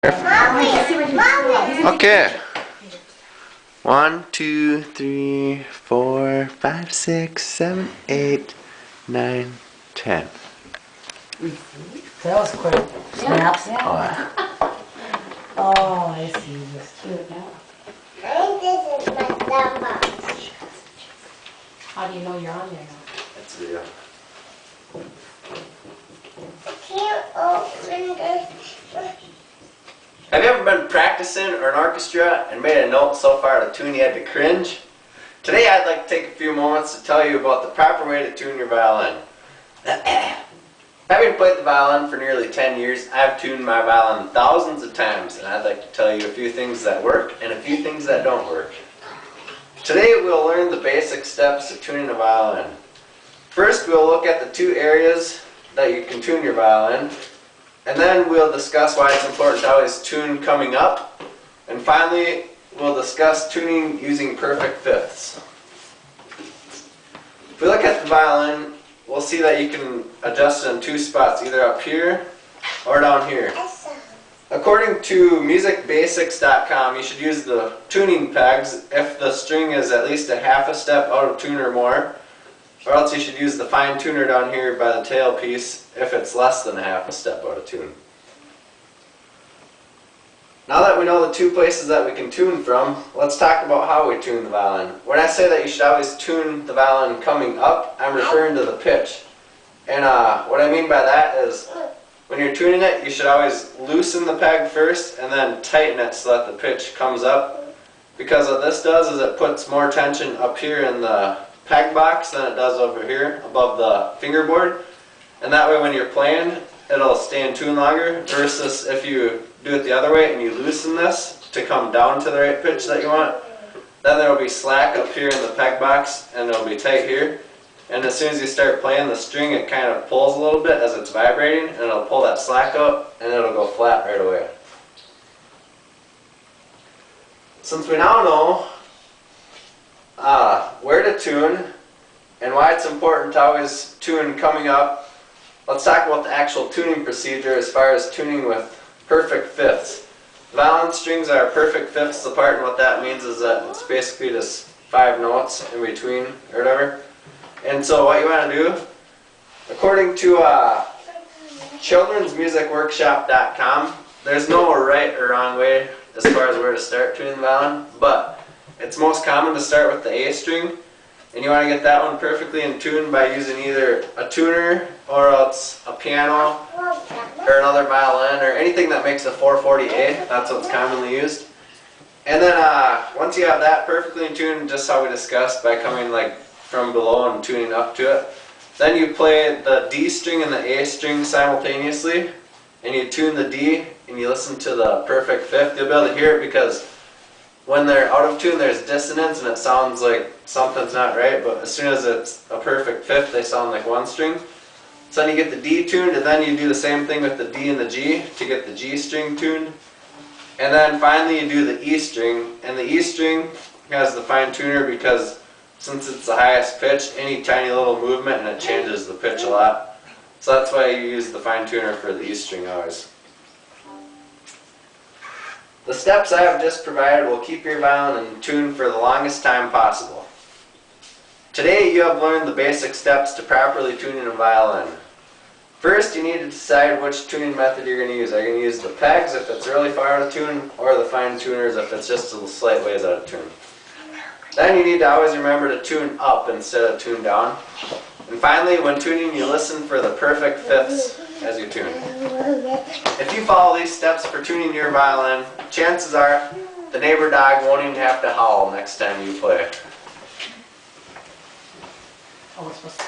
Okay. 1, 2, 3, 4, 5, 6, 7, 8, 9, 10. That was quick. Snaps. Yeah. Oh, I see. That's cute now. How do you know you're on there now? That's real. Have you ever been practicing or an orchestra and made a note so far out of tune you had to cringe? Today I'd like to take a few moments to tell you about the proper way to tune your violin. Having played the violin for nearly 10 years, I've tuned my violin thousands of times, and I'd like to tell you a few things that work and a few things that don't work. Today we'll learn the basic steps of tuning a violin. First we'll look at the two areas that you can tune your violin, and then we'll discuss why it's important to always tune coming up, and finally we'll discuss tuning using perfect fifths. If we look at the violin, we'll see that you can adjust it in two spots, either up here or down here. According to musicbasics.com, you should use the tuning pegs if the string is at least a half a step out of tune or more, or else you should use the fine tuner down here by the tail piece if it's less than a half a step out of tune. Now that we know the two places that we can tune from, let's talk about how we tune the violin. When I say that you should always tune the violin coming up, I'm referring to the pitch. And what I mean by that is, when you're tuning it, you should always loosen the peg first and then tighten it so that the pitch comes up. Because what this does is it puts more tension up here in the peg box than it does over here above the fingerboard. And that way when you're playing, it'll stay in tune longer, versus if you do it the other way and you loosen this to come down to the right pitch that you want, then there will be slack up here in the peg box and it'll be tight here. And as soon as you start playing the string, it kind of pulls a little bit as it's vibrating, and it'll pull that slack up and it'll go flat right away. Since we now know where to tune and why it's important to always tune coming up, let's talk about the actual tuning procedure as far as tuning with perfect fifths. Violin strings are perfect fifths apart, and what that means is that it's basically just 5 notes in between or whatever. And so what you want to do, according to childrensmusicworkshop.com, there's no right or wrong way as far as where to start tuning the violin, but it's most common to start with the A string, and you want to get that one perfectly in tune by using either a tuner or else a piano or another violin or anything that makes a 440A. That's what's commonly used. And then once you have that perfectly in tune, just how we discussed, by coming like from below and tuning up to it, then you play the D string and the A string simultaneously, and you tune the D and you listen to the perfect fifth. You'll be able to hear it because when they're out of tune, there's dissonance and it sounds like something's not right, but as soon as it's a perfect fifth, they sound like one string. So then you get the D tuned, and then you do the same thing with the D and the G to get the G string tuned. And then finally you do the E string, and the E string has the fine tuner because since it's the highest pitch, any tiny little movement and it changes the pitch a lot. So that's why you use the fine tuner for the E string always. The steps I have just provided will keep your violin in tune for the longest time possible. Today you have learned the basic steps to properly tuning a violin. First, you need to decide which tuning method you're going to use. Are you going to use the pegs if it's really far out of tune, or the fine tuners if it's just a slight ways out of tune? Then you need to always remember to tune up instead of tune down. And finally, when tuning, you listen for the perfect fifths as you tune. If you follow these steps for tuning your violin, chances are the neighbor dog won't even have to howl next time you play. Oh, it's supposed to